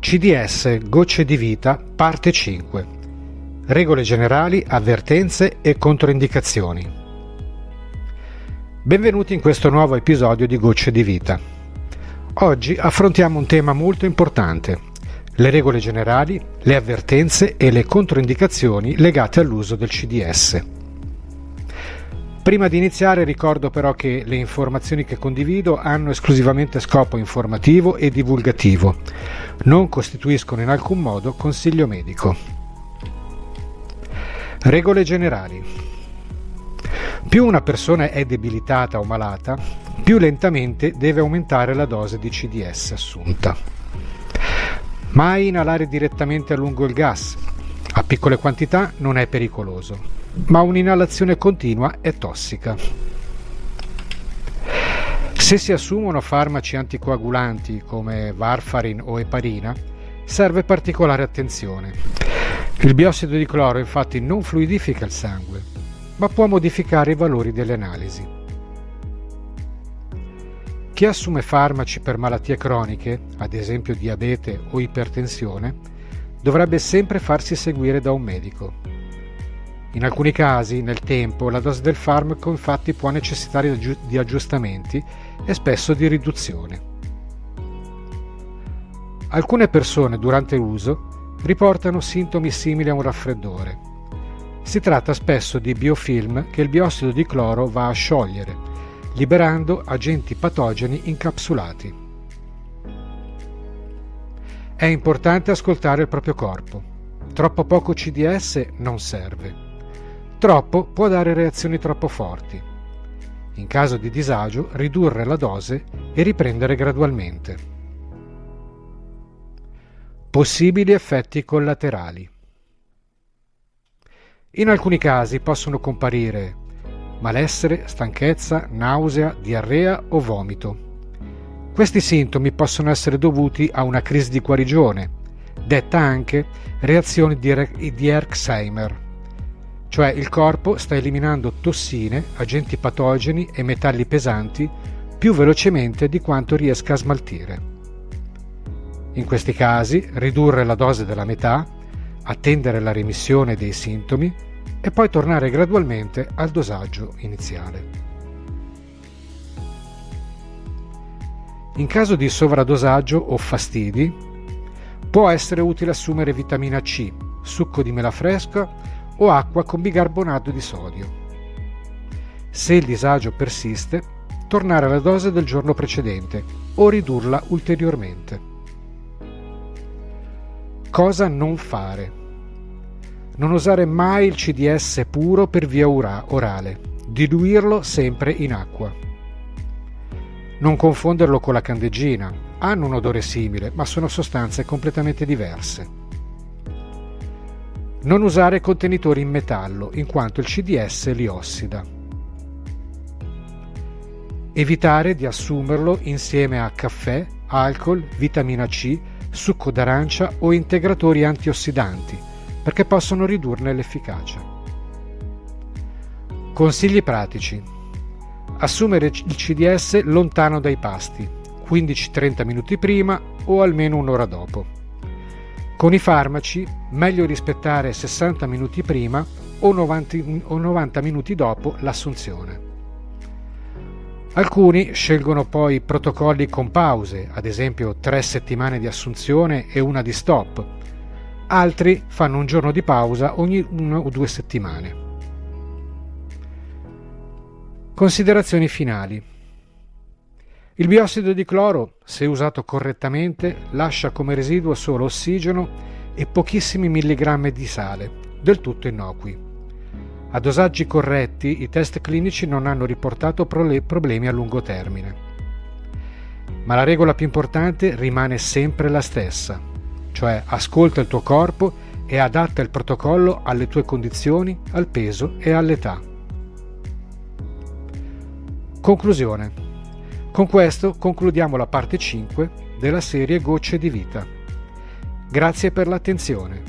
CDS Gocce di Vita, parte 5. Regole generali, avvertenze e controindicazioni. Benvenuti in questo nuovo episodio di Gocce di Vita. Oggi affrontiamo un tema molto importante: le regole generali, le avvertenze e le controindicazioni legate all'uso del CDS. Prima di iniziare ricordo però che le informazioni che condivido hanno esclusivamente scopo informativo e divulgativo, non costituiscono in alcun modo consiglio medico. Regole generali. Più una persona è debilitata o malata, più lentamente deve aumentare la dose di CDS assunta. Mai inalare direttamente a lungo il gas. A piccole quantità non è pericoloso, ma un'inalazione continua è tossica. Se si assumono farmaci anticoagulanti come Warfarin o Heparina, serve particolare attenzione. Il biossido di cloro infatti non fluidifica il sangue, ma può modificare i valori delle analisi. Chi assume farmaci per malattie croniche, ad esempio diabete o ipertensione, dovrebbe sempre farsi seguire da un medico. In alcuni casi, nel tempo, la dose del farmaco infatti può necessitare di aggiustamenti e spesso di riduzione. Alcune persone durante l'uso riportano sintomi simili a un raffreddore. Si tratta spesso di biofilm che il biossido di cloro va a sciogliere, liberando agenti patogeni incapsulati. È importante ascoltare il proprio corpo. Troppo poco CDS non serve. Troppo può dare reazioni troppo forti. In caso di disagio, ridurre la dose e riprendere gradualmente. Possibili effetti collaterali. In alcuni casi possono comparire malessere, stanchezza, nausea, diarrea o vomito. Questi sintomi possono essere dovuti a una crisi di guarigione, detta anche reazione di Herxheimer, cioè il corpo sta eliminando tossine, agenti patogeni e metalli pesanti più velocemente di quanto riesca a smaltire. In questi casi, ridurre la dose della metà, attendere la remissione dei sintomi e poi tornare gradualmente al dosaggio iniziale. In caso di sovradosaggio o fastidi, può essere utile assumere vitamina C, succo di mela fresca o acqua con bicarbonato di sodio. Se il disagio persiste, tornare alla dose del giorno precedente o ridurla ulteriormente. Cosa non fare? Non usare mai il CDS puro per via orale, diluirlo sempre in acqua. Non confonderlo con la candeggina, hanno un odore simile, ma sono sostanze completamente diverse. Non usare contenitori in metallo, in quanto il CDS li ossida. Evitare di assumerlo insieme a caffè, alcol, vitamina C, succo d'arancia o integratori antiossidanti, perché possono ridurne l'efficacia. Consigli pratici. Assumere il CDS lontano dai pasti, 15-30 minuti prima o almeno un'ora dopo. Con i farmaci, meglio rispettare 60 minuti prima o 90 minuti dopo l'assunzione. Alcuni scelgono poi protocolli con pause, ad esempio 3 settimane di assunzione e una di stop. Altri fanno un giorno di pausa ogni 1 o 2 settimane. Considerazioni finali. Il biossido di cloro, se usato correttamente, lascia come residuo solo ossigeno e pochissimi milligrammi di sale, del tutto innocui. A dosaggi corretti, i test clinici non hanno riportato problemi a lungo termine. Ma la regola più importante rimane sempre la stessa, cioè ascolta il tuo corpo e adatta il protocollo alle tue condizioni, al peso e all'età. Conclusione. Con questo concludiamo la parte 5 della serie Gocce di Vita. Grazie per l'attenzione.